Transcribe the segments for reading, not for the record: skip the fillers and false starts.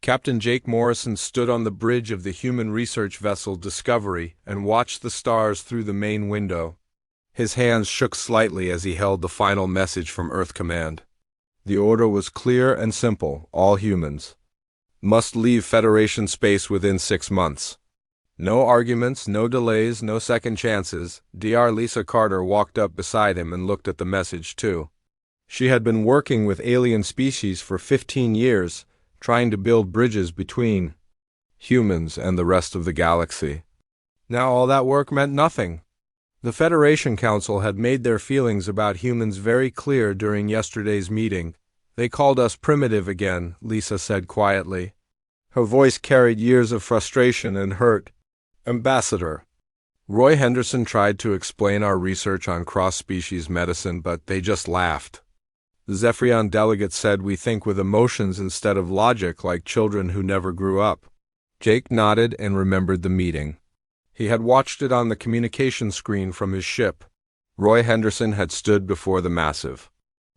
Captain Jake Morrison stood on the bridge of the human research vessel Discovery and watched the stars through the main window. His hands shook slightly as he held the final message from Earth Command. The order was clear and simple: all humans must leave Federation space within 6 months. No arguments, no delays, no second chances. Dr. Lisa Carter walked up beside him and looked at the message too. She had been working with alien species for 15 years, trying to build bridges between humans and the rest of the galaxy. Now all that work meant nothing. The Federation Council had made their feelings about humans very clear during yesterday's meeting. They called us primitive again, Lisa said quietly. Her voice carried years of frustration and hurt. Ambassador. Roy Henderson tried to explain our research on cross-species medicine, but they just laughed. The Zephyrian delegate said we think with emotions instead of logic, like children who never grew up. Jake nodded and remembered the meeting. He had watched it on the communication screen from his ship. Roy Henderson had stood before the massive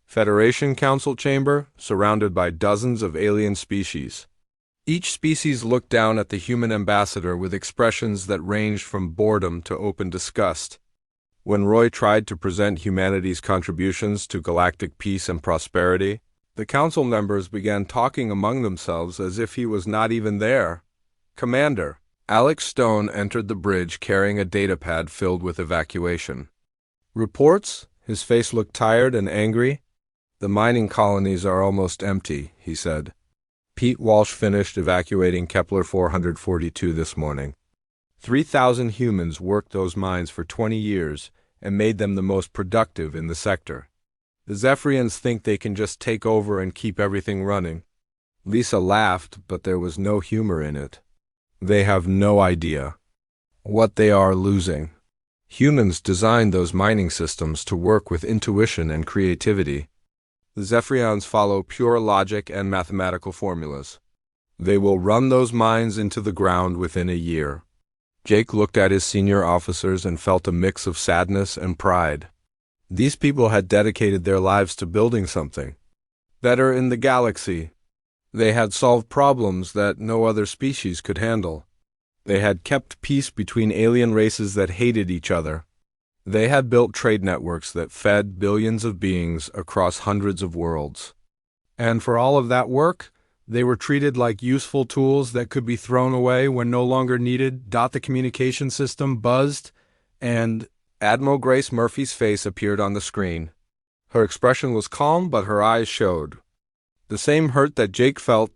Federation Council chamber, surrounded by dozens of alien species. Each species looked down at the human ambassador with expressions that ranged from boredom to open disgust. When Roy tried to present humanity's contributions to galactic peace and prosperity, the council members began talking among themselves as if he was not even there. Commander. Alex Stone entered the bridge carrying a datapad filled with evacuation. Reports? His face looked tired and angry. The mining colonies are almost empty, he said. Pete Walsh finished evacuating Kepler 442 this morning. 3,000 humans worked those mines for 20 years and made them the most productive in the sector. The Zephyrians think they can just take over and keep everything running. Lisa laughed, but there was no humor in it. They have no idea what they are losing. Humans designed those mining systems to work with intuition and creativity. The Zephyrians follow pure logic and mathematical formulas. They will run those mines into the ground within a year. Jake looked at his senior officers and felt a mix of sadness and pride. These people had dedicated their lives to building something better in the galaxy. They had solved problems that no other species could handle. They had kept peace between alien races that hated each other. They had built trade networks that fed billions of beings across hundreds of worlds. And for all of that work, they were treated like useful tools that could be thrown away when no longer needed. The communication system buzzed, and Admiral Grace Murphy's face appeared on the screen. Her expression was calm, but her eyes showed the same hurt that Jake felt.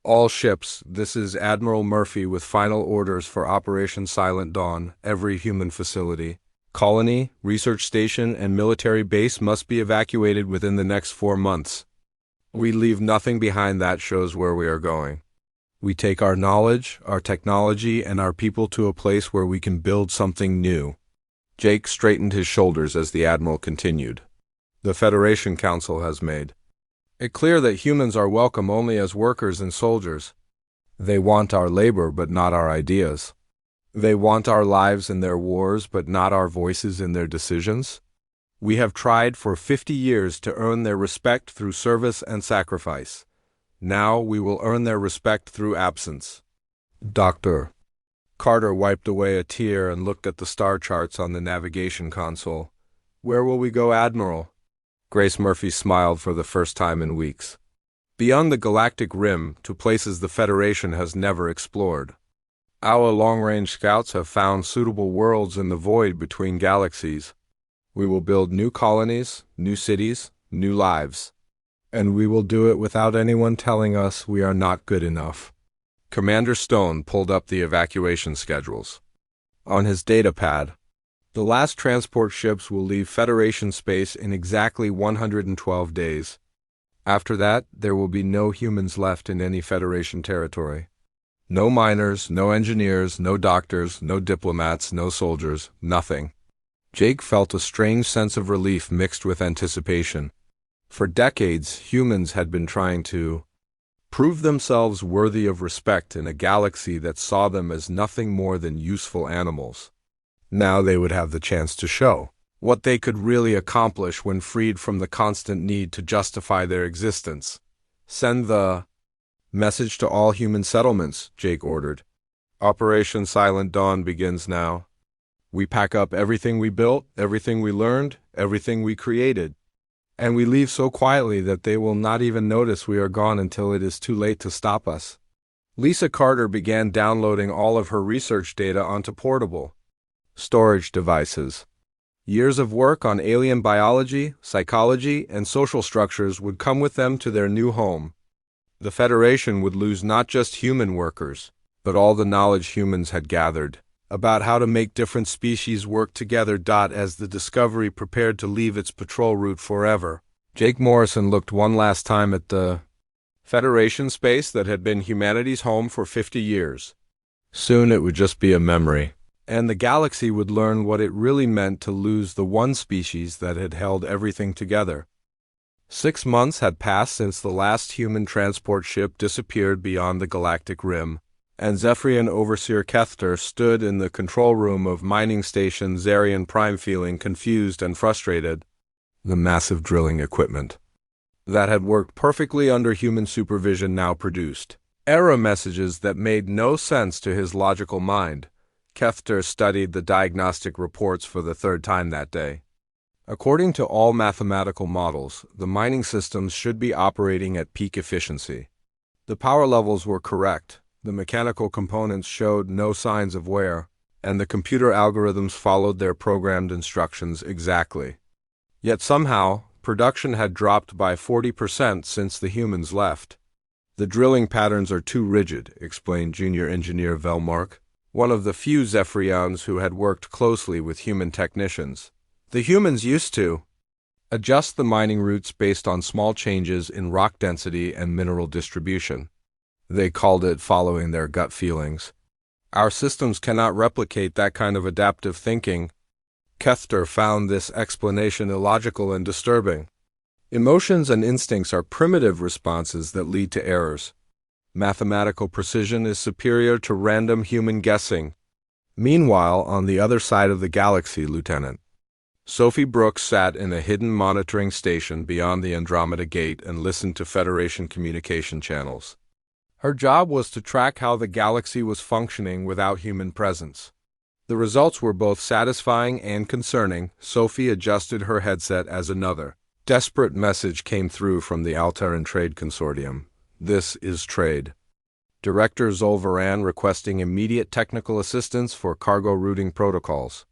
All ships, this is Admiral Murphy with final orders for Operation Silent Dawn. Every human facility, colony, research station, and military base must be evacuated within the next 4 months. We leave nothing behind. That shows where we are going. We take our knowledge, our technology, and our people to a place where we can build something new. Jake straightened his shoulders as the Admiral continued. The Federation Council has made it clear that humans are welcome only as workers and soldiers. They want our labor but not our ideas. They want our lives in their wars but not our voices in their decisions. We have tried for 50 years to earn their respect through service and sacrifice. Now we will earn their respect through absence. Dr. Carter wiped away a tear and looked at the star charts on the navigation console. Where will we go, Admiral? Grace Murphy smiled for the first time in weeks. Beyond the galactic rim, to places the Federation has never explored. Our long-range scouts have found suitable worlds in the void between galaxies. We will build new colonies, new cities, new lives. And we will do it without anyone telling us we are not good enough. Commander Stone pulled up the evacuation schedules. On his datapad, the last transport ships will leave Federation space in exactly 112 days. After that, there will be no humans left in any Federation territory. No miners, no engineers, no doctors, no diplomats, no soldiers, nothing. Jake felt a strange sense of relief mixed with anticipation. For decades, humans had been trying to prove themselves worthy of respect in a galaxy that saw them as nothing more than useful animals. Now they would have the chance to show what they could really accomplish when freed from the constant need to justify their existence. Send the Message to all human settlements, Jake ordered. Operation Silent Dawn begins now. We pack up everything we built, everything we learned, everything we created. And we leave so quietly that they will not even notice we are gone until it is too late to stop us. Lisa Carter began downloading all of her research data onto portable storage devices. Years of work on alien biology, psychology, and social structures would come with them to their new home. The Federation would lose not just human workers, but all the knowledge humans had gathered about how to make different species work together. As the Discovery prepared to leave its patrol route forever, Jake Morrison looked one last time at the Federation space that had been humanity's home for 50 years. Soon it would just be a memory, and the galaxy would learn what it really meant to lose the one species that had held everything together. 6 months had passed since the last human transport ship disappeared beyond the galactic rim, and Zephyrian Overseer Kethter stood in the control room of mining station Zarian Prime feeling confused and frustrated. The massive drilling equipment that had worked perfectly under human supervision now produced error messages that made no sense to his logical mind. Kethter studied the diagnostic reports for the third time that day. According to all mathematical models, the mining systems should be operating at peak efficiency. The power levels were correct, the mechanical components showed no signs of wear, and the computer algorithms followed their programmed instructions exactly. Yet somehow, production had dropped by 40% since the humans left. The drilling patterns are too rigid, explained Junior Engineer Velmark, one of the few Zephyrians who had worked closely with human technicians. The humans used to adjust the mining routes based on small changes in rock density and mineral distribution. They called it following their gut feelings. Our systems cannot replicate that kind of adaptive thinking. Kethter found this explanation illogical and disturbing. Emotions and instincts are primitive responses that lead to errors. Mathematical precision is superior to random human guessing. Meanwhile, on the other side of the galaxy, Lieutenant Sophie Brooks sat in a hidden monitoring station beyond the Andromeda Gate and listened to Federation communication channels. Her job was to track how the galaxy was functioning without human presence. The results were both satisfying and concerning. Sophie adjusted her headset as another desperate message came through from the Altaran Trade Consortium. This is Trade. Director Zolvaran requesting immediate technical assistance for cargo routing protocols.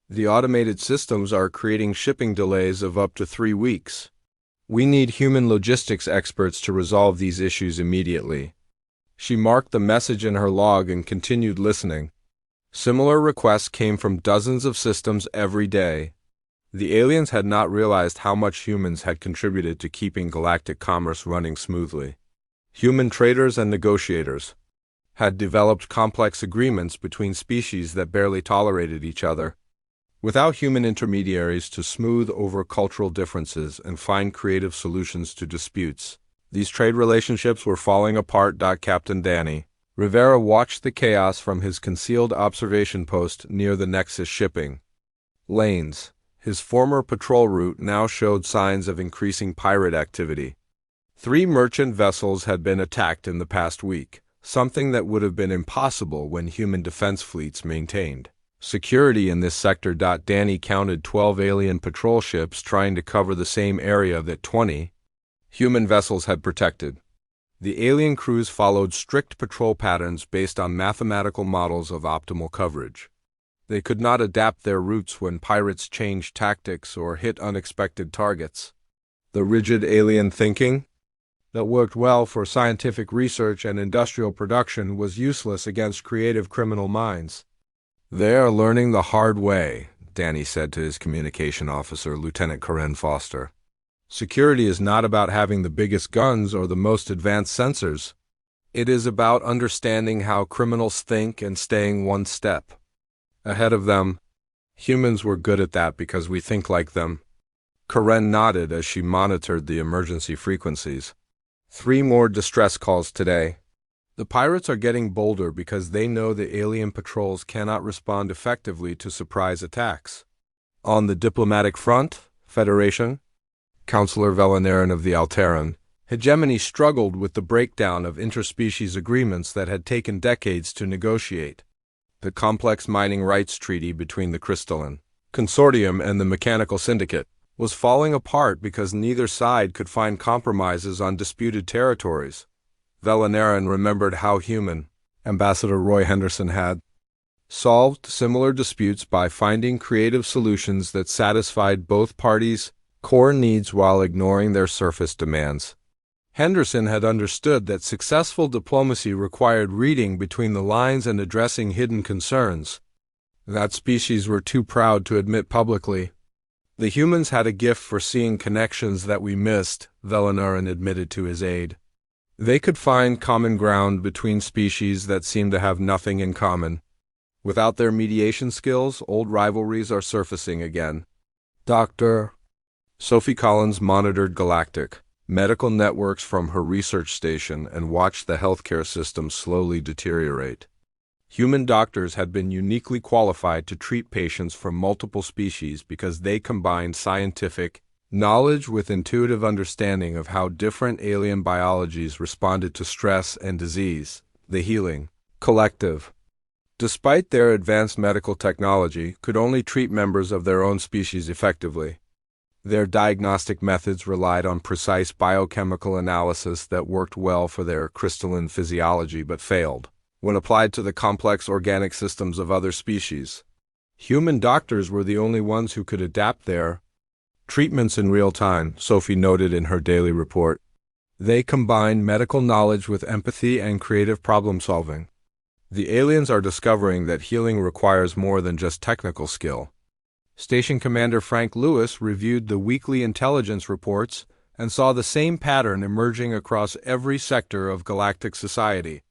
The automated systems are creating shipping delays of up to 3 weeks. We need human logistics experts to resolve these issues immediately. She marked the message in her log and continued listening. Similar requests came from dozens of systems every day. The aliens had not realized how much humans had contributed to keeping galactic commerce running smoothly. Human traders and negotiators had developed complex agreements between species that barely tolerated each other. Without human intermediaries to smooth over cultural differences and find creative solutions to disputes, these trade relationships were falling apart. Captain Danny Rivera watched the chaos from his concealed observation post near the Nexus shipping lanes. His former patrol route now showed signs of increasing pirate activity. 3 merchant vessels had been attacked in the past week, something that would have been impossible when human defense fleets maintained security in this sector. Danny counted 12 alien patrol ships trying to cover the same area that 20 human vessels had protected. The alien crews followed strict patrol patterns based on mathematical models of optimal coverage. They could not adapt their routes when pirates changed tactics or hit unexpected targets. The rigid alien thinking that worked well for scientific research and industrial production was useless against creative criminal minds. They are learning the hard way, Danny said to his communication officer, Lieutenant Karen Foster. Security is not about having the biggest guns or the most advanced sensors. It is about understanding how criminals think and staying one step ahead of them. Humans were good at that because we think like them. Karen nodded as she monitored the emergency frequencies. 3 more distress calls today. The pirates are getting bolder because they know the alien patrols cannot respond effectively to surprise attacks. On the diplomatic front, Federation, Counselor Velanaren of the Altaran Hegemony struggled with the breakdown of interspecies agreements that had taken decades to negotiate. The complex mining rights treaty between the Crystalline Consortium and the Mechanical Syndicate was falling apart because neither side could find compromises on disputed territories. Valanaran remembered how human Ambassador Roy Henderson had solved similar disputes by finding creative solutions that satisfied both parties' core needs while ignoring their surface demands. Henderson had understood that successful diplomacy required reading between the lines and addressing hidden concerns that species were too proud to admit publicly. The humans had a gift for seeing connections that we missed, Valanaran admitted to his aide. They could find common ground between species that seemed to have nothing in common. Without their mediation skills, old rivalries are surfacing again. Dr. Sophie Collins monitored galactic medical networks from her research station and watched the healthcare system slowly deteriorate. Human doctors had been uniquely qualified to treat patients from multiple species because they combined scientific knowledge with intuitive understanding of how different alien biologies responded to stress and disease. The healing collective, despite their advanced medical technology, could only treat members of their own species effectively. Their diagnostic methods relied on precise biochemical analysis that worked well for their crystalline physiology but failed when applied to the complex organic systems of other species. Human doctors were the only ones who could adapt their treatments in real time, Sophie noted in her daily report. They combined medical knowledge with empathy and creative problem-solving. The aliens are discovering that healing requires more than just technical skill. Station Commander Frank Lewis reviewed the weekly intelligence reports and saw the same pattern emerging across every sector of galactic society.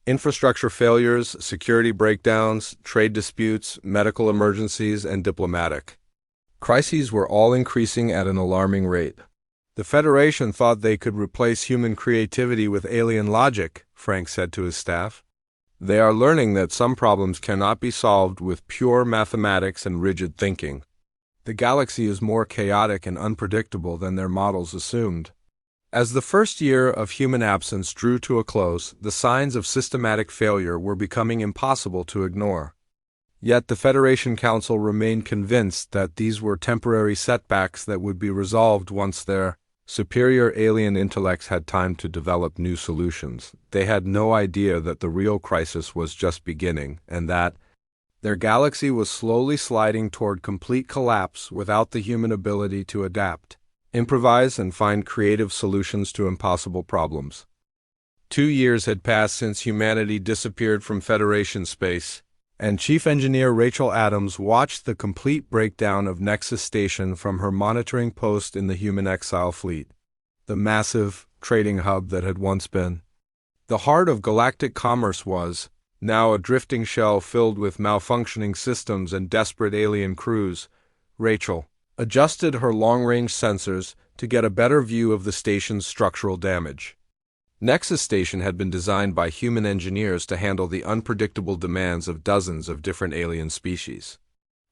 Infrastructure failures, security breakdowns, trade disputes, medical emergencies, and diplomatic crises were all increasing at an alarming rate. The Federation thought they could replace human creativity with alien logic, Frank said to his staff. They are learning that some problems cannot be solved with pure mathematics and rigid thinking. The galaxy is more chaotic and unpredictable than their models assumed. As the first year of human absence drew to a close, the signs of systematic failure were becoming impossible to ignore. Yet the Federation Council remained convinced that these were temporary setbacks that would be resolved once their superior alien intellects had time to develop new solutions. They had no idea that the real crisis was just beginning, and that their galaxy was slowly sliding toward complete collapse without the human ability to adapt, improvise, and find creative solutions to impossible problems. 2 years had passed since humanity disappeared from Federation space, and Chief Engineer Rachel Adams watched the complete breakdown of Nexus Station from her monitoring post in the human exile fleet, the massive trading hub that had once been. The heart of galactic commerce was now a drifting shell filled with malfunctioning systems and desperate alien crews. Rachel adjusted her long-range sensors to get a better view of the station's structural damage. Nexus Station had been designed by human engineers to handle the unpredictable demands of dozens of different alien species.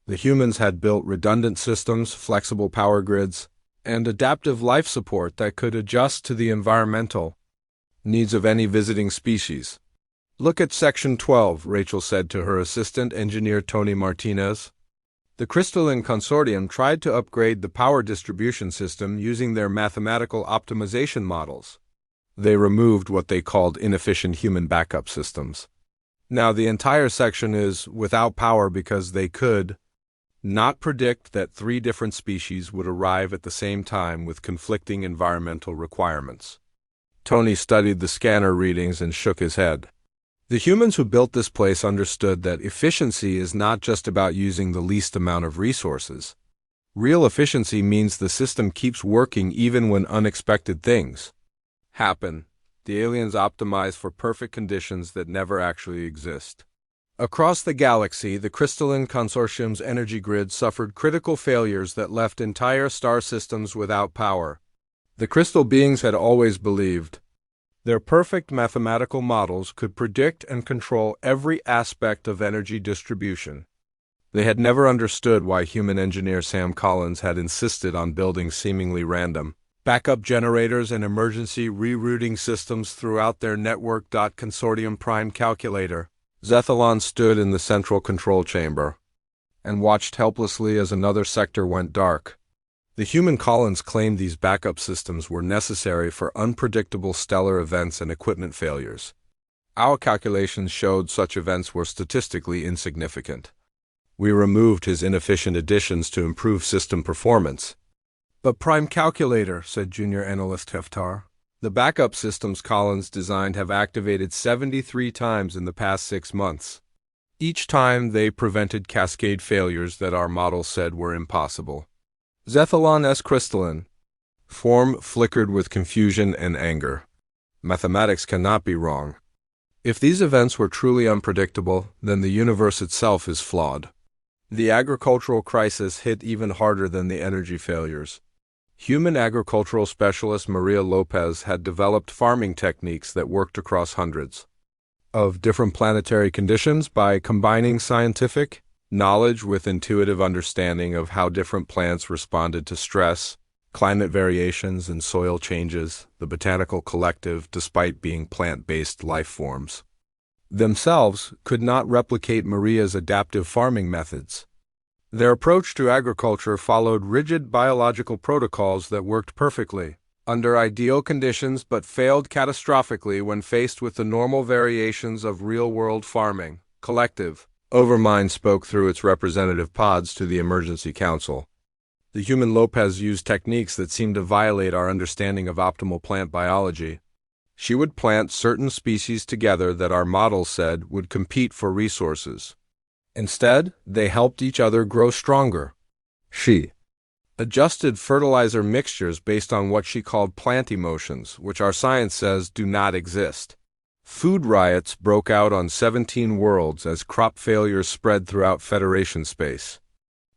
The humans had built redundant systems, flexible power grids, and adaptive life support that could adjust to the environmental needs of any visiting species. "Look at Section 12, Rachel said to her assistant engineer Tony Martinez. The Crystalline Consortium tried to upgrade the power distribution system using their mathematical optimization models. They removed what they called inefficient human backup systems. Now the entire section is without power because they could not predict that 3 different species would arrive at the same time with conflicting environmental requirements." Tony studied the scanner readings and shook his head. The humans who built this place understood that efficiency is not just about using the least amount of resources. Real efficiency means the system keeps working even when unexpected things happen. The aliens optimize for perfect conditions that never actually exist. Across the galaxy, the Crystalline Consortium's energy grid suffered critical failures that left entire star systems without power. The Crystal beings had always believed their perfect mathematical models could predict and control every aspect of energy distribution. They had never understood why human engineer Sam Collins had insisted on building seemingly random backup generators and emergency rerouting systems throughout their network. Consortium Prime Calculator. Zethalon stood in the central control chamber and watched helplessly as another sector went dark. The human colonists claimed these backup systems were necessary for unpredictable stellar events and equipment failures. Our calculations showed such events were statistically insignificant. We removed his inefficient additions to improve system performance. But Prime Calculator, said Junior Analyst Heftar, the backup systems Collins designed have activated 73 times in the past 6 months. Each time they prevented cascade failures that our model said were impossible. Zethalon S. crystalline. Form flickered with confusion and anger. Mathematics cannot be wrong. If these events were truly unpredictable, then the universe itself is flawed. The agricultural crisis hit even harder than the energy failures. Human agricultural specialist Maria Lopez had developed farming techniques that worked across hundreds of different planetary conditions by combining scientific knowledge with intuitive understanding of how different plants responded to stress, climate variations, and soil changes. The botanical collective, despite being plant-based life forms, themselves could not replicate Maria's adaptive farming methods. Their approach to agriculture followed rigid biological protocols that worked perfectly under ideal conditions but failed catastrophically when faced with the normal variations of real-world farming. Collective Overmind spoke through its representative pods to the Emergency Council. The human Lopez used techniques that seemed to violate our understanding of optimal plant biology. She would plant certain species together that our models said would compete for resources. Instead, they helped each other grow stronger. She adjusted fertilizer mixtures based on what she called plant emotions, which our science says do not exist. Food riots broke out on 17 worlds as crop failures spread throughout Federation space.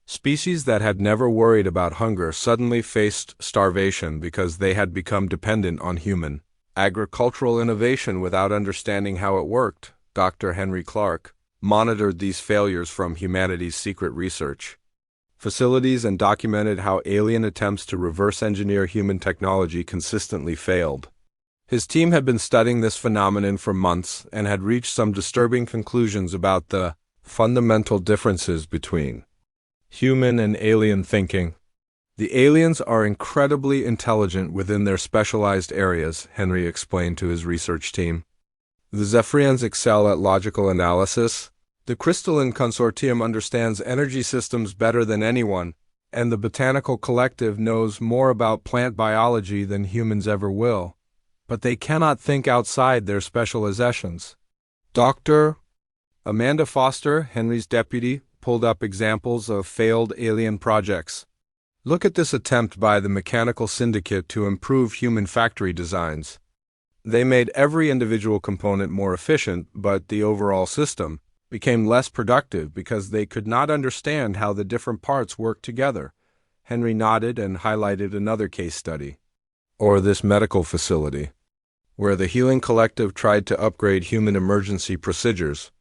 Species that had never worried about hunger suddenly faced starvation because they had become dependent on human agricultural innovation without understanding how it worked. Dr. Henry Clark monitored these failures from humanity's secret research facilities and documented how alien attempts to reverse engineer human technology consistently failed. His team had been studying this phenomenon for months and had reached some disturbing conclusions about the fundamental differences between human and alien thinking. The aliens are incredibly intelligent within their specialized areas, Henry explained to his research team. The Zephyrians excel at logical analysis. The crystalline consortium understands energy systems better than anyone, and the botanical collective knows more about plant biology than humans ever will. But they cannot think outside their specializations. Dr. Amanda Foster, Henry's deputy, pulled up examples of failed alien projects. Look at this attempt by the Mechanical Syndicate to improve human factory designs. They made every individual component more efficient, but the overall system became less productive because they could not understand how the different parts worked together. Henry nodded and highlighted another case study. Or this medical facility, where the Healing Collective tried to upgrade human emergency procedures.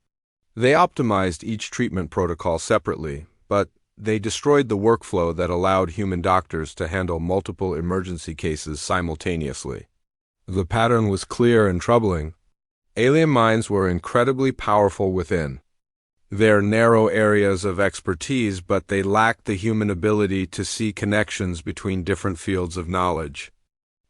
They optimized each treatment protocol separately, but they destroyed the workflow that allowed human doctors to handle multiple emergency cases simultaneously. The pattern was clear and troubling. Alien minds were incredibly powerful within their narrow areas of expertise, but they lacked the human ability to see connections between different fields of knowledge.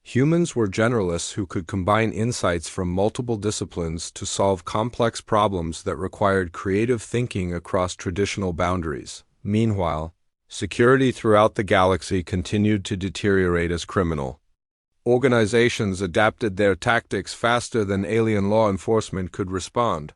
Humans were generalists who could combine insights from multiple disciplines to solve complex problems that required creative thinking across traditional boundaries. Meanwhile, security throughout the galaxy continued to deteriorate as criminal organizations adapted their tactics faster than alien law enforcement could respond.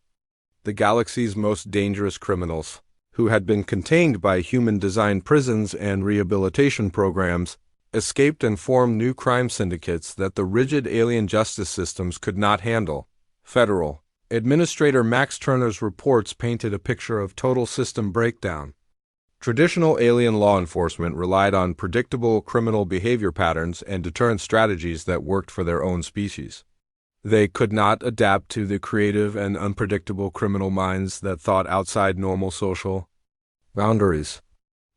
The galaxy's most dangerous criminals, who had been contained by human-designed prisons and rehabilitation programs, escaped and formed new crime syndicates that the rigid alien justice systems could not handle. Federal Administrator Max Turner's reports painted a picture of total system breakdown. Traditional alien law enforcement relied on predictable criminal behavior patterns and deterrent strategies that worked for their own species. They could not adapt to the creative and unpredictable criminal minds that thought outside normal social boundaries.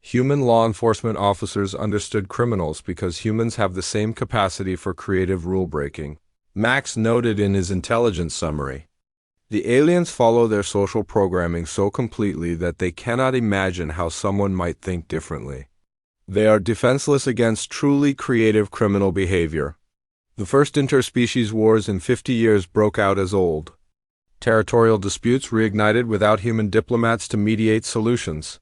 Human law enforcement officers understood criminals because humans have the same capacity for creative rule-breaking. Max noted in his intelligence summary. The aliens follow their social programming so completely that they cannot imagine how someone might think differently. They are defenseless against truly creative criminal behavior. The first interspecies wars in 50 years broke out as old. Territorial disputes reignited without human diplomats to mediate solutions.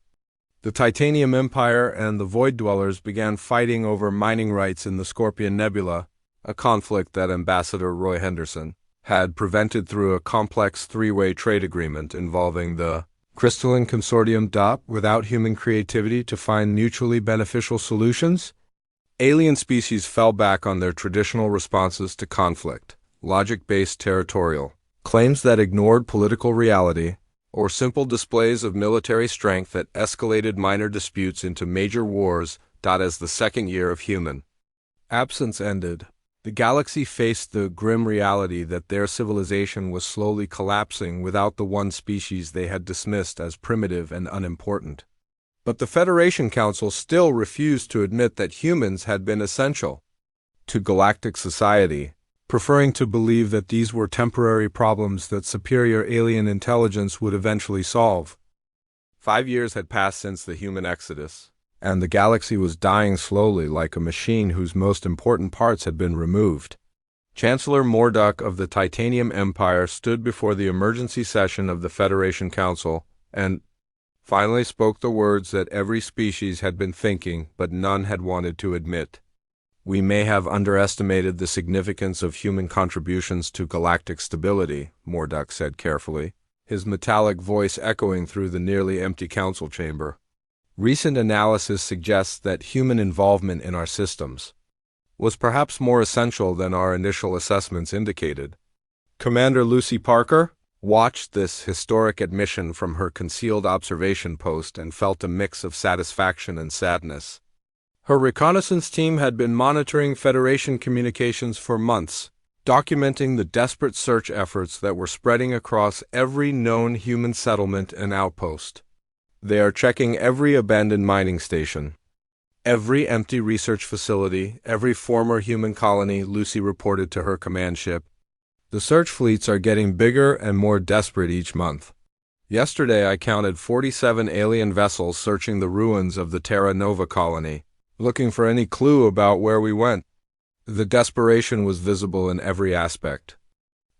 The Titanium Empire and the Void Dwellers began fighting over mining rights in the Scorpion Nebula, a conflict that Ambassador Roy Henderson had prevented through a complex three-way trade agreement involving the Crystalline Consortium DOP without human creativity to find mutually beneficial solutions. Alien species fell back on their traditional responses to conflict, logic-based territorial claims that ignored political reality, or simple displays of military strength that escalated minor disputes into major wars. As the second year of human absence ended, the galaxy faced the grim reality that their civilization was slowly collapsing without the one species they had dismissed as primitive and unimportant. But the Federation Council still refused to admit that humans had been essential to galactic society, preferring to believe that these were temporary problems that superior alien intelligence would eventually solve. 5 years had passed since the human exodus, and the galaxy was dying slowly like a machine whose most important parts had been removed. Chancellor Morduk of the Titanium Empire stood before the emergency session of the Federation Council and finally spoke the words that every species had been thinking but none had wanted to admit. We may have underestimated the significance of human contributions to galactic stability, Morduk said carefully, his metallic voice echoing through the nearly empty council chamber. Recent analysis suggests that human involvement in our systems was perhaps more essential than our initial assessments indicated. Commander Lucy Parker watched this historic admission from her concealed observation post and felt a mix of satisfaction and sadness. Her reconnaissance team had been monitoring Federation communications for months, documenting the desperate search efforts that were spreading across every known human settlement and outpost. They are checking every abandoned mining station, every empty research facility, every former human colony, Lucy reported to her command ship. The search fleets are getting bigger and more desperate each month. Yesterday I counted 47 alien vessels searching the ruins of the Terra Nova colony, looking for any clue about where we went. The desperation was visible in every aspect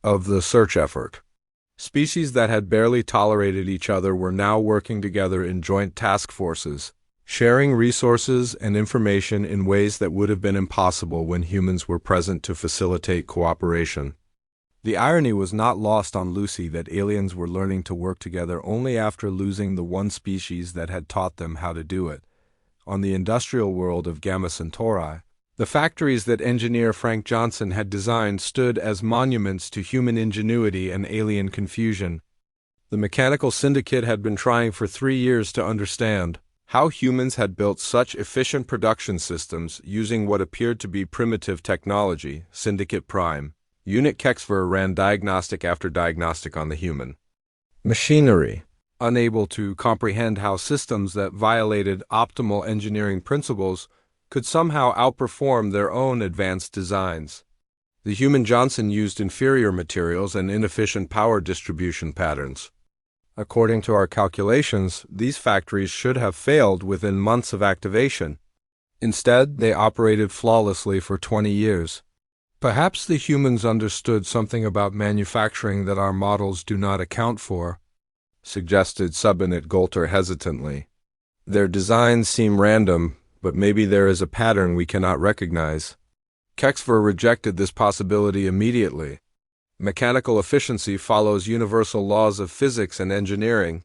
of the search effort. Species that had barely tolerated each other were now working together in joint task forces, sharing resources and information in ways that would have been impossible when humans were present to facilitate cooperation. The irony was not lost on Lucy that aliens were learning to work together only after losing the one species that had taught them how to do it. On the industrial world of Gamma Centauri, the factories that engineer Frank Johnson had designed stood as monuments to human ingenuity and alien confusion. The mechanical syndicate had been trying for 3 years to understand how humans had built such efficient production systems using what appeared to be primitive technology. Syndicate Prime Unit Kexver ran diagnostic after diagnostic on the human machinery, unable to comprehend how systems that violated optimal engineering principles could somehow outperform their own advanced designs. The human Johnson used inferior materials and inefficient power distribution patterns. According to our calculations, these factories should have failed within months of activation. Instead, they operated flawlessly for 20 years. Perhaps the humans understood something about manufacturing that our models do not account for, suggested Subinit Golter hesitantly. Their designs seem random, but maybe there is a pattern we cannot recognize. Kexver rejected this possibility immediately. Mechanical efficiency follows universal laws of physics and engineering.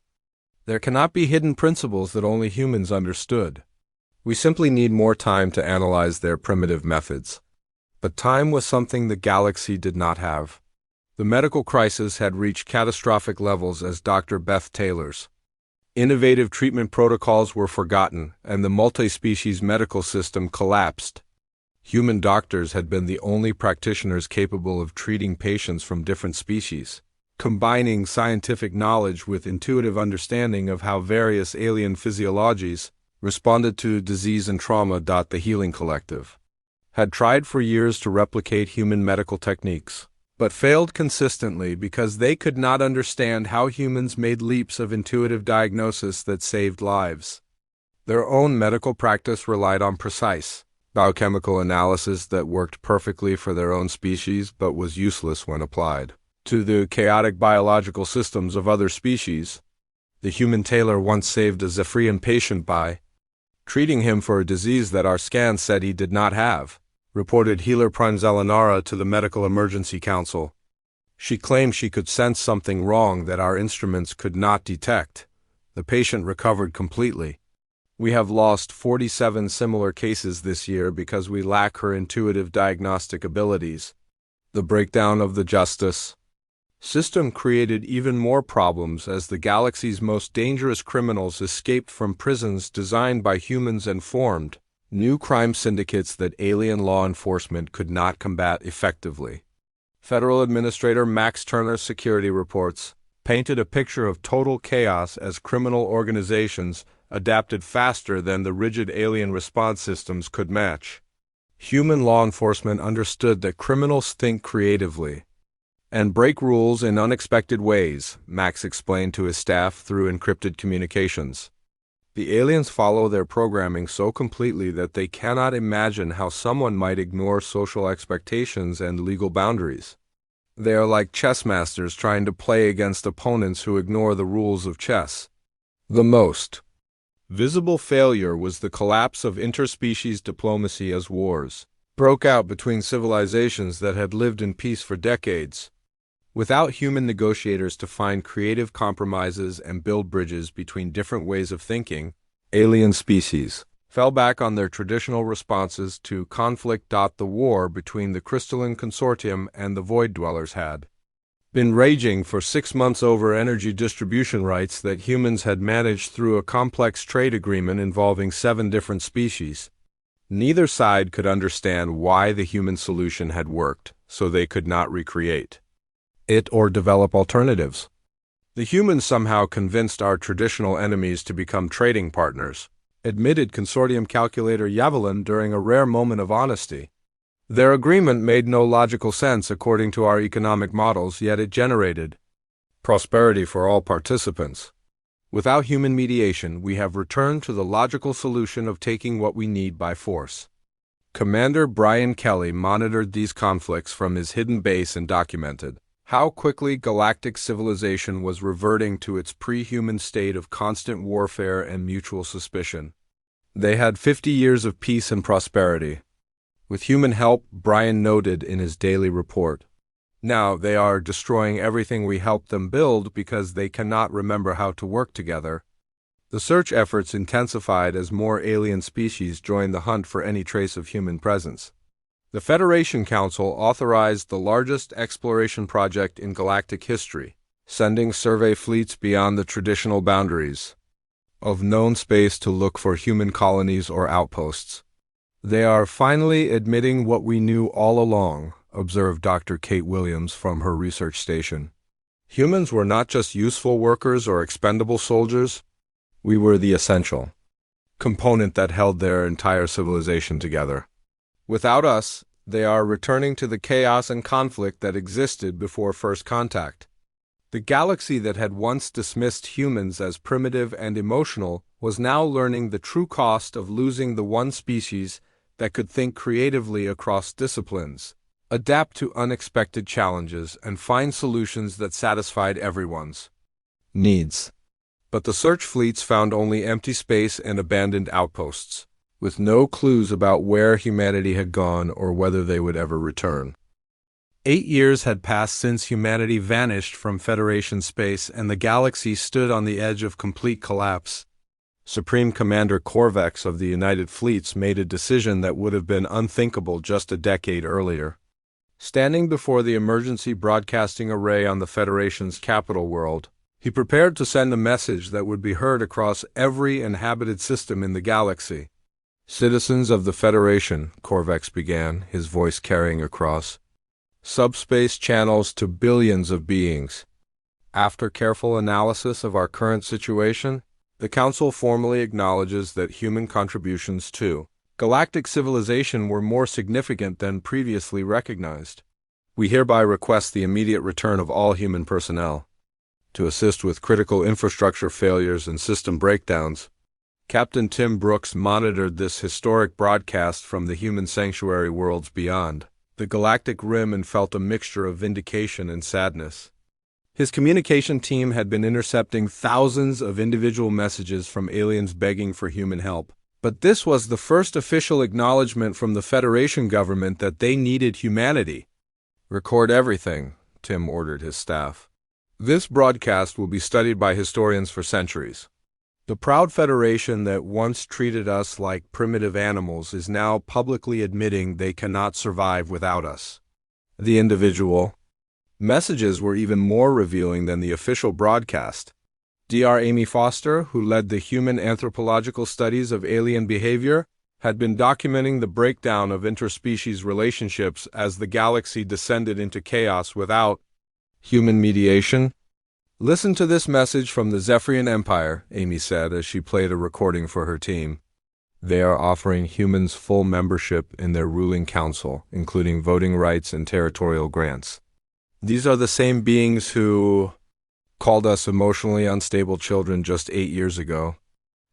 There cannot be hidden principles that only humans understood. We simply need more time to analyze their primitive methods. But time was something the galaxy did not have. The medical crisis had reached catastrophic levels as Dr. Beth Taylor's innovative treatment protocols were forgotten, and the multi-species medical system collapsed. Human doctors had been the only practitioners capable of treating patients from different species, combining scientific knowledge with intuitive understanding of how various alien physiologies responded to disease and trauma. The Healing Collective had tried for years to replicate human medical techniques, but failed consistently because they could not understand how humans made leaps of intuitive diagnosis that saved lives. Their own medical practice relied on precise biochemical analysis that worked perfectly for their own species but was useless when applied to the chaotic biological systems of other species. The human tailor once saved a Zephyrian patient by treating him for a disease that our scans said he did not have, reported healer Prime Zelenara to the Medical Emergency Council. She claimed she could sense something wrong that our instruments could not detect. The patient recovered completely. We have lost 47 similar cases this year because we lack her intuitive diagnostic abilities. The breakdown of the justice system created even more problems as the galaxy's most dangerous criminals escaped from prisons designed by humans and formed new crime syndicates that alien law enforcement could not combat effectively. Federal Administrator Max Turner's security reports painted a picture of total chaos as criminal organizations adapted faster than the rigid alien response systems could match. Human law enforcement understood that criminals think creatively and break rules in unexpected ways, Max explained to his staff through encrypted communications. The aliens follow their programming so completely that they cannot imagine how someone might ignore social expectations and legal boundaries. They are like chess masters trying to play against opponents who ignore the rules of chess. The most visible failure was the collapse of interspecies diplomacy as wars broke out between civilizations that had lived in peace for decades. Without human negotiators to find creative compromises and build bridges between different ways of thinking, alien species fell back on their traditional responses to conflict. The war between the Crystalline Consortium and the Void Dwellers had been raging for 6 months over energy distribution rights that humans had managed through a complex trade agreement involving 7 different species. Neither side could understand why the human solution had worked, so they could not recreate it or develop alternatives. The humans somehow convinced our traditional enemies to become trading partners, admitted Consortium calculator Yavelin during a rare moment of honesty. Their agreement made no logical sense according to our economic models, yet it generated prosperity for all participants. Without human mediation, we have returned to the logical solution of taking what we need by force. Commander Brian Kelly monitored these conflicts from his hidden base and documented how quickly galactic civilization was reverting to its pre-human state of constant warfare and mutual suspicion. They had 50 years of peace and prosperity. With human help, Brian noted in his daily report. Now they are destroying everything we helped them build because they cannot remember how to work together. The search efforts intensified as more alien species joined the hunt for any trace of human presence. The Federation Council authorized the largest exploration project in galactic history, sending survey fleets beyond the traditional boundaries of known space to look for human colonies or outposts. They are finally admitting what we knew all along, observed Dr. Kate Williams from her research station. Humans were not just useful workers or expendable soldiers. We were the essential component that held their entire civilization together. Without us, they are returning to the chaos and conflict that existed before first contact. The galaxy that had once dismissed humans as primitive and emotional was now learning the true cost of losing the one species that could think creatively across disciplines, adapt to unexpected challenges, and find solutions that satisfied everyone's needs. But the search fleets found only empty space and abandoned outposts, with no clues about where humanity had gone or whether they would ever return. 8 years had passed since humanity vanished from Federation space and the galaxy stood on the edge of complete collapse. Supreme Commander Corvex of the United Fleets made a decision that would have been unthinkable just a decade earlier. Standing before the emergency broadcasting array on the Federation's capital world, he prepared to send a message that would be heard across every inhabited system in the galaxy. Citizens of the Federation, Corvex began, his voice carrying across subspace channels to billions of beings. After careful analysis of our current situation, The Council formally acknowledges that human contributions to galactic civilization were more significant than previously recognized. We hereby request the immediate return of all human personnel to assist with critical infrastructure failures and system breakdowns. Captain Tim Brooks monitored this historic broadcast from the human sanctuary worlds beyond the galactic rim and felt a mixture of vindication and sadness. His communication team had been intercepting thousands of individual messages from aliens begging for human help, but this was the first official acknowledgement from the Federation government that they needed humanity. "Record everything," Tim ordered his staff. "This broadcast will be studied by historians for centuries. The proud Federation that once treated us like primitive animals is now publicly admitting they cannot survive without us." The individual messages were even more revealing than the official broadcast. Dr. Amy Foster, who led the human anthropological studies of alien behavior, had been documenting the breakdown of interspecies relationships as the galaxy descended into chaos without human mediation. "Listen to this message from the Zephyrian Empire," Amy said as she played a recording for her team. "They are offering humans full membership in their ruling council, including voting rights and territorial grants. These are the same beings who called us emotionally unstable children just 8 years ago.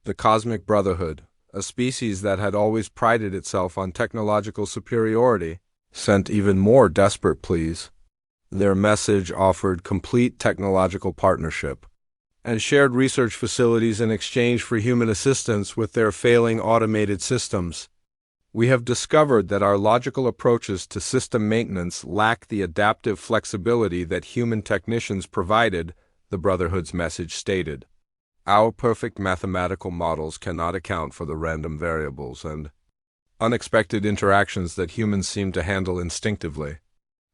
The Cosmic Brotherhood, a species that had always prided itself on technological superiority, sent even more desperate pleas. Their message offered complete technological partnership and shared research facilities in exchange for human assistance with their failing automated systems. We have discovered that our logical approaches to system maintenance lack the adaptive flexibility that human technicians provided," the Brotherhood's message stated. "Our perfect mathematical models cannot account for the random variables and unexpected interactions that humans seem to handle instinctively."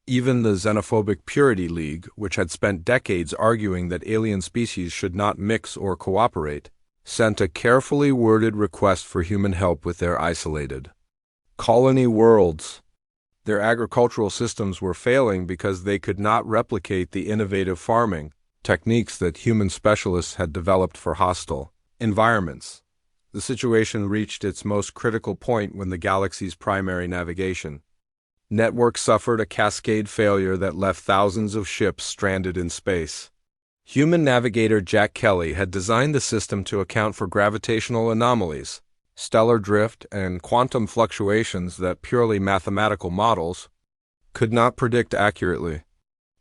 Even the xenophobic Purity League, which had spent decades arguing that alien species should not mix or cooperate, sent a carefully worded request for human help with their isolated colony worlds. Their agricultural systems were failing because they could not replicate the innovative farming techniques that human specialists had developed for hostile environments. The situation reached its most critical point when the galaxy's primary navigation network suffered a cascade failure that left thousands of ships stranded in space. Human navigator Jack Kelly had designed the system to account for gravitational anomalies, stellar drift, and quantum fluctuations that purely mathematical models could not predict accurately.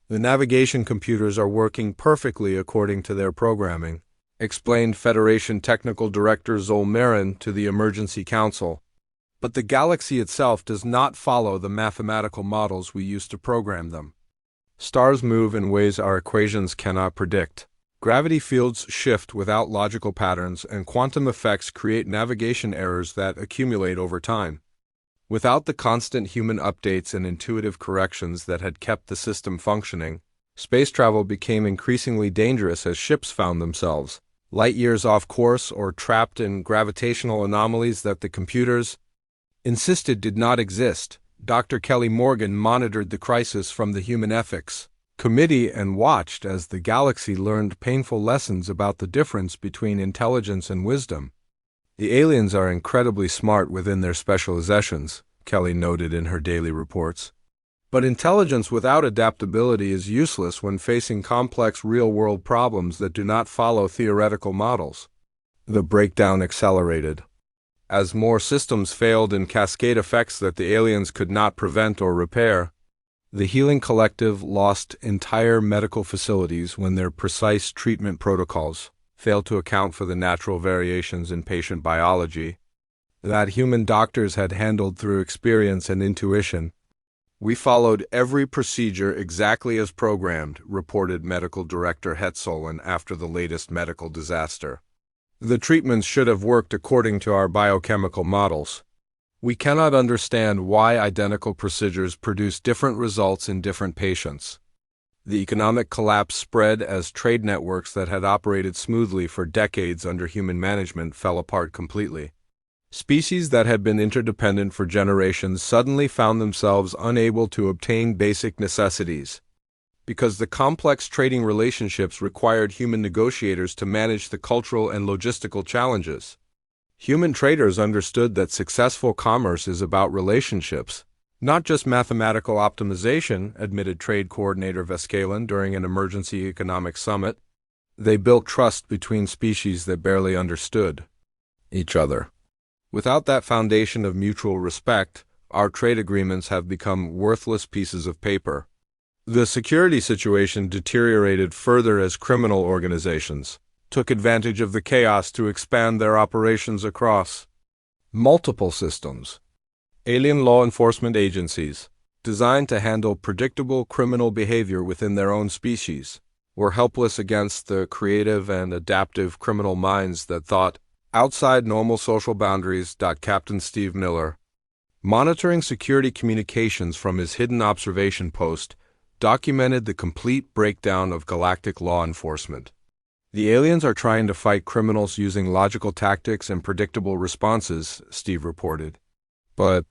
"The navigation computers are working perfectly according to their programming," explained Federation Technical Director Zol Marin to the Emergency Council. "But the galaxy itself does not follow the mathematical models we use to program them. Stars move in ways our equations cannot predict. Gravity fields shift without logical patterns, and quantum effects create navigation errors that accumulate over time. Without the constant human updates and intuitive corrections that had kept the system functioning, space travel became increasingly dangerous as ships found themselves light years off course or trapped in gravitational anomalies that the computers insisted did not exist." Dr. Kelly Morgan monitored the crisis from the Human Ethics Committee and watched as the galaxy learned painful lessons about the difference between intelligence and wisdom. "The aliens are incredibly smart within their specializations," Kelly noted in her daily reports. "But intelligence without adaptability is useless when facing complex real-world problems that do not follow theoretical models." The breakdown accelerated as more systems failed in cascade effects that the aliens could not prevent or repair. The Healing Collective lost entire medical facilities when their precise treatment protocols failed to account for the natural variations in patient biology that human doctors had handled through experience and intuition. "We followed every procedure exactly as programmed," reported Medical Director Hetzolen after the latest medical disaster. "The treatments should have worked according to our biochemical models. We cannot understand why identical procedures produce different results in different patients." The economic collapse spread as trade networks that had operated smoothly for decades under human management fell apart completely. Species that had been interdependent for generations suddenly found themselves unable to obtain basic necessities. because the complex trading relationships required human negotiators to manage the cultural and logistical challenges. Human traders understood that successful commerce is about relationships, not just mathematical optimization, admitted Trade Coordinator Vescalin during an emergency economic summit. They built trust between species that barely understood each other. Without that foundation of mutual respect, our trade agreements have become worthless pieces of paper. The security situation deteriorated further as criminal organizations took advantage of the chaos to expand their operations across multiple systems. Alien law enforcement agencies, designed to handle predictable criminal behavior within their own species, were helpless against the creative and adaptive criminal minds that thought outside normal social boundaries. Captain Steve Miller, monitoring security communications from his hidden observation post, documented the complete breakdown of galactic law enforcement. The aliens are trying to fight criminals using logical tactics and predictable responses, Steve reported. But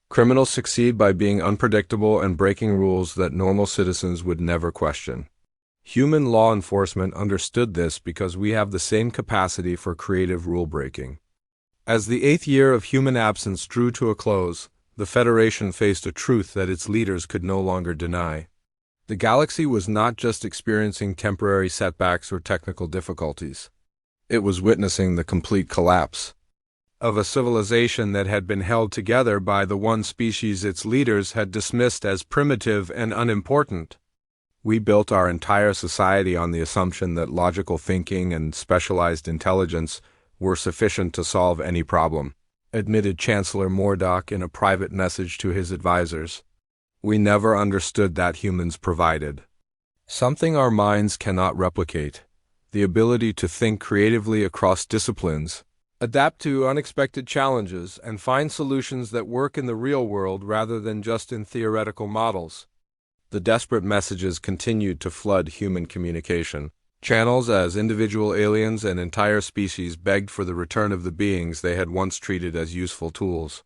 criminals succeed by being unpredictable and breaking rules that normal citizens would never question. Human law enforcement understood this because we have the same capacity for creative rule-breaking. As the 8th year of human absence drew to a close, the Federation faced a truth that its leaders could no longer deny. The galaxy was not just experiencing temporary setbacks or technical difficulties. It was witnessing the complete collapse of a civilization that had been held together by the one species its leaders had dismissed as primitive and unimportant. We built our entire society on the assumption that logical thinking and specialized intelligence were sufficient to solve any problem, admitted Chancellor Mordock in a private message to his advisors. We never understood that humans provided something our minds cannot replicate: the ability to think creatively across disciplines, adapt to unexpected challenges, and find solutions that work in the real world rather than just in theoretical models. The desperate messages continued to flood human communication channels as individual aliens and entire species begged for the return of the beings they had once treated as useful tools.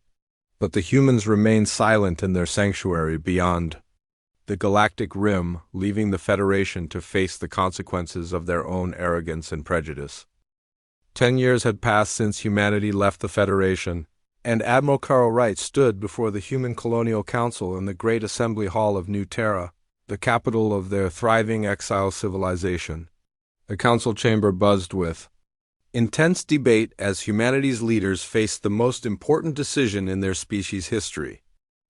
But the humans remained silent in their sanctuary beyond the galactic rim, leaving the Federation to face the consequences of their own arrogance and prejudice. 10 years had passed since humanity left the Federation, and Admiral Carl Wright stood before the Human Colonial Council in the Great Assembly Hall of New Terra, the capital of their thriving exile civilization. The council chamber buzzed with intense debate as humanity's leaders faced the most important decision in their species' history.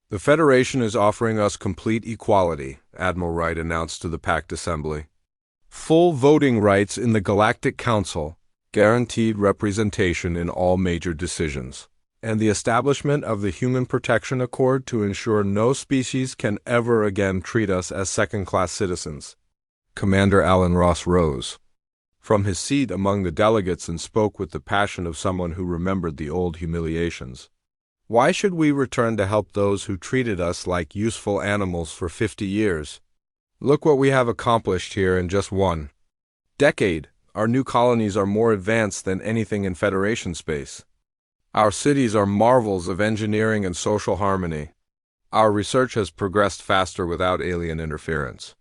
The Federation is offering us complete equality, Admiral Wright announced to the packed assembly. Full voting rights in the Galactic Council, guaranteed representation in all major decisions, and the establishment of the Human Protection Accord to ensure no species can ever again treat us as second-class citizens. Commander Alan Ross rose from his seat among the delegates and spoke with the passion of someone who remembered the old humiliations. Why should we return to help those who treated us like useful animals for 50 years? Look what we have accomplished here in just one decade. Our new colonies are more advanced than anything in Federation space. Our cities are marvels of engineering and social harmony. Our research has progressed faster without alien interference.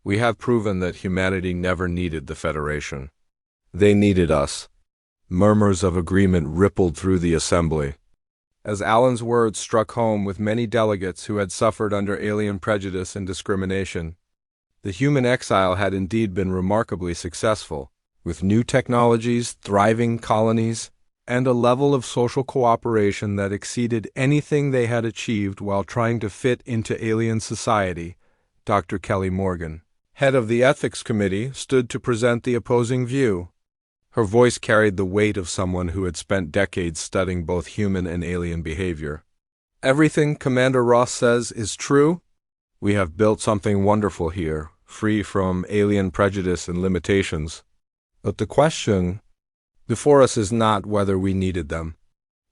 We have proven that humanity never needed the Federation. They needed us. Murmurs of agreement rippled through the assembly as Alan's words struck home with many delegates who had suffered under alien prejudice and discrimination. The human exile had indeed been remarkably successful, with new technologies, thriving colonies, and a level of social cooperation that exceeded anything they had achieved while trying to fit into alien society. Dr. Kelly Morgan, head of the Ethics Committee, stood to present the opposing view. Her voice carried the weight of someone who had spent decades studying both human and alien behavior. Everything Commander Ross says is true. We have built something wonderful here, free from alien prejudice and limitations. But the question before us is not whether we needed them.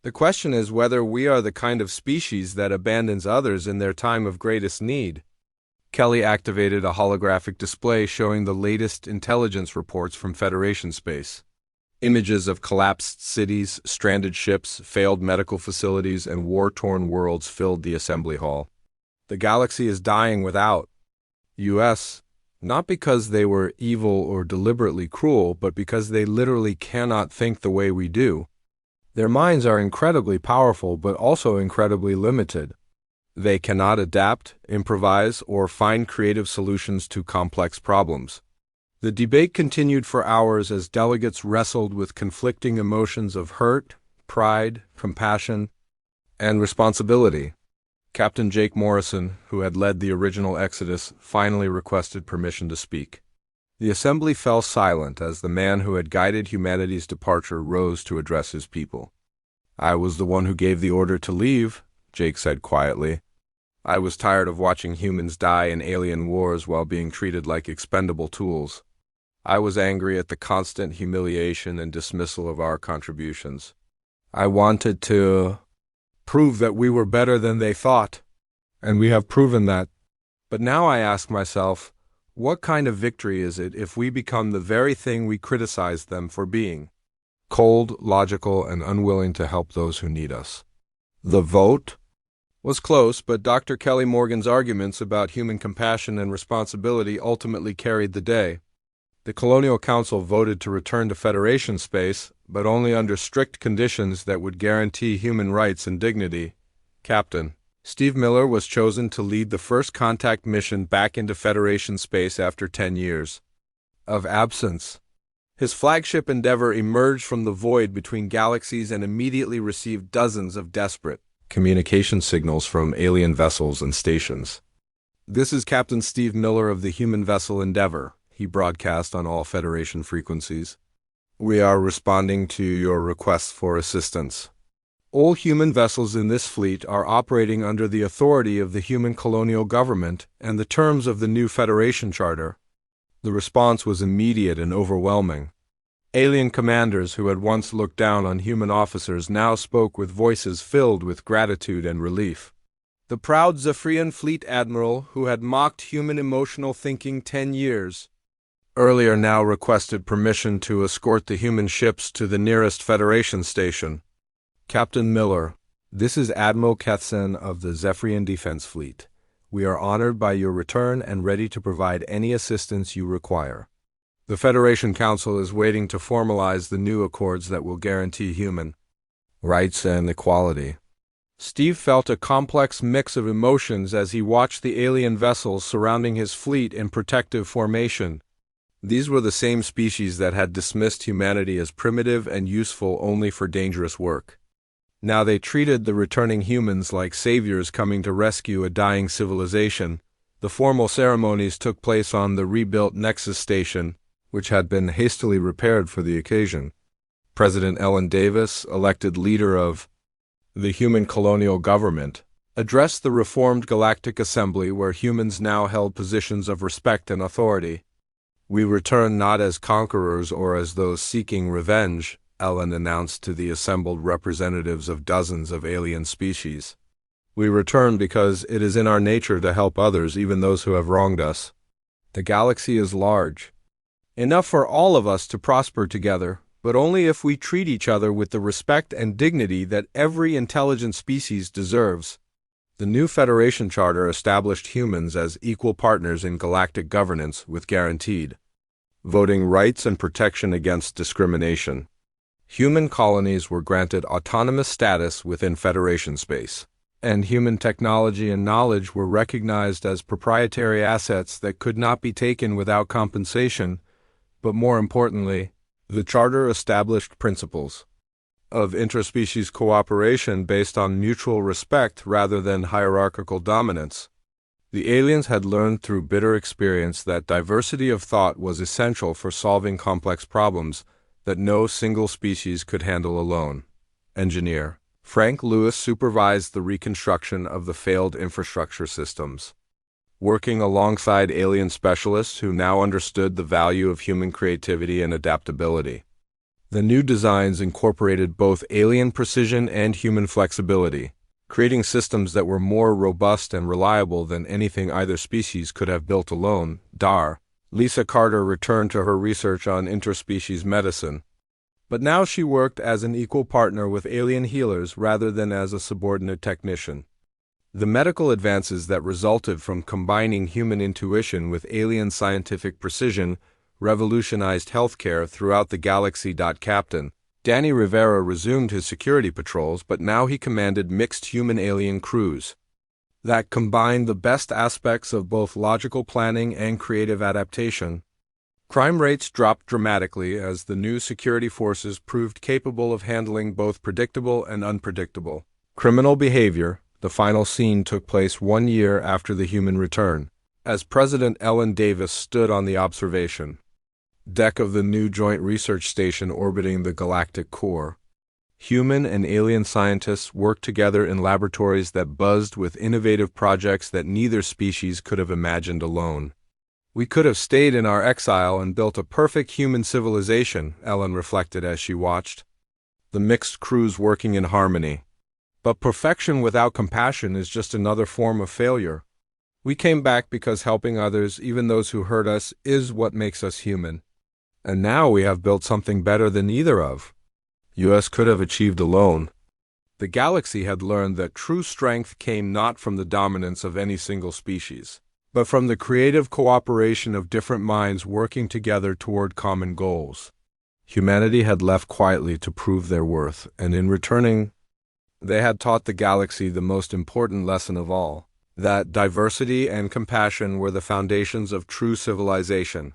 The question is whether we are the kind of species that abandons others in their time of greatest need. Kelly activated a holographic display showing the latest intelligence reports from Federation space. Images of collapsed cities, stranded ships, failed medical facilities, and war-torn worlds filled the assembly hall. The galaxy is dying without U.S. Not because they were evil or deliberately cruel, but because they literally cannot think the way we do. Their minds are incredibly powerful, but also incredibly limited. They cannot adapt, improvise, or find creative solutions to complex problems. The debate continued for hours as delegates wrestled with conflicting emotions of hurt, pride, compassion, and responsibility. Captain Jake Morrison, who had led the original exodus, finally requested permission to speak. The assembly fell silent as the man who had guided humanity's departure rose to address his people. "I was the one who gave the order to leave," Jake said quietly. "I was tired of watching humans die in alien wars while being treated like expendable tools. I was angry at the constant humiliation and dismissal of our contributions. I wanted to prove that we were better than they thought, and we have proven that. But now I ask myself, what kind of victory is it if we become the very thing we criticize them for being? Cold, logical, and unwilling to help those who need us." The vote was close, but Dr. Kelly Morgan's arguments about human compassion and responsibility ultimately carried the day. The Colonial Council voted to return to Federation space, but only under strict conditions that would guarantee human rights and dignity. Captain Steve Miller was chosen to lead the first contact mission back into Federation space after 10 years of absence. His flagship Endeavour emerged from the void between galaxies and immediately received dozens of desperate communication signals from alien vessels and stations. "This is Captain Steve Miller of the human vessel Endeavour," he broadcast on all Federation frequencies. "We are responding to your requests for assistance. All human vessels in this fleet are operating under the authority of the human colonial government and the terms of the new Federation Charter." The response was immediate and overwhelming. Alien commanders who had once looked down on human officers now spoke with voices filled with gratitude and relief. The proud Zephyrian fleet admiral, who had mocked human emotional thinking 10 years earlier, now requested permission to escort the human ships to the nearest Federation station. "Captain Miller, this is Admiral Kethsen of the Zephyrian Defense Fleet. We are honored by your return and ready to provide any assistance you require. The Federation Council is waiting to formalize the new accords that will guarantee human rights and equality." Steve felt a complex mix of emotions as he watched the alien vessels surrounding his fleet in protective formation. These were the same species that had dismissed humanity as primitive and useful only for dangerous work. Now they treated the returning humans like saviors coming to rescue a dying civilization. The formal ceremonies took place on the rebuilt Nexus Station, which had been hastily repaired for the occasion. President Ellen Davis, elected leader of the human colonial government, addressed the reformed Galactic Assembly, where humans now held positions of respect and authority. "We return not as conquerors or as those seeking revenge," Ellen announced to the assembled representatives of dozens of alien species. "We return because it is in our nature to help others, even those who have wronged us. The galaxy is large, enough for all of us to prosper together, but only if we treat each other with the respect and dignity that every intelligent species deserves." The new Federation Charter established humans as equal partners in galactic governance with guaranteed voting rights and protection against discrimination. Human colonies were granted autonomous status within Federation space, and human technology and knowledge were recognized as proprietary assets that could not be taken without compensation. But more importantly, the Charter established principles of interspecies cooperation based on mutual respect rather than hierarchical dominance. The aliens had learned through bitter experience that diversity of thought was essential for solving complex problems that no single species could handle alone. Engineer Frank Lewis supervised the reconstruction of the failed infrastructure systems, working alongside alien specialists who now understood the value of human creativity and adaptability. The new designs incorporated both alien precision and human flexibility, creating systems that were more robust and reliable than anything either species could have built alone. Lisa Carter returned to her research on interspecies medicine, but now she worked as an equal partner with alien healers rather than as a subordinate technician. The medical advances that resulted from combining human intuition with alien scientific precision revolutionized healthcare throughout the galaxy. Captain Danny Rivera resumed his security patrols, but now he commanded mixed human-alien crews that combined the best aspects of both logical planning and creative adaptation. Crime rates dropped dramatically as the new security forces proved capable of handling both predictable and unpredictable criminal behavior. The final scene took place 1 year after the human return, as President Ellen Davis stood on the observation deck of the new Joint Research Station orbiting the galactic core. Human and alien scientists worked together in laboratories that buzzed with innovative projects that neither species could have imagined alone. We could have stayed in our exile and built a perfect human civilization, Ellen reflected as she watched the mixed crews working in harmony. But perfection without compassion is just another form of failure. We came back because helping others, even those who hurt us, is what makes us human. And now we have built something better than either of us could have achieved alone. The galaxy had learned that true strength came not from the dominance of any single species, but from the creative cooperation of different minds working together toward common goals. Humanity had left quietly to prove their worth, and in returning, they had taught the galaxy the most important lesson of all, that diversity and compassion were the foundations of true civilization.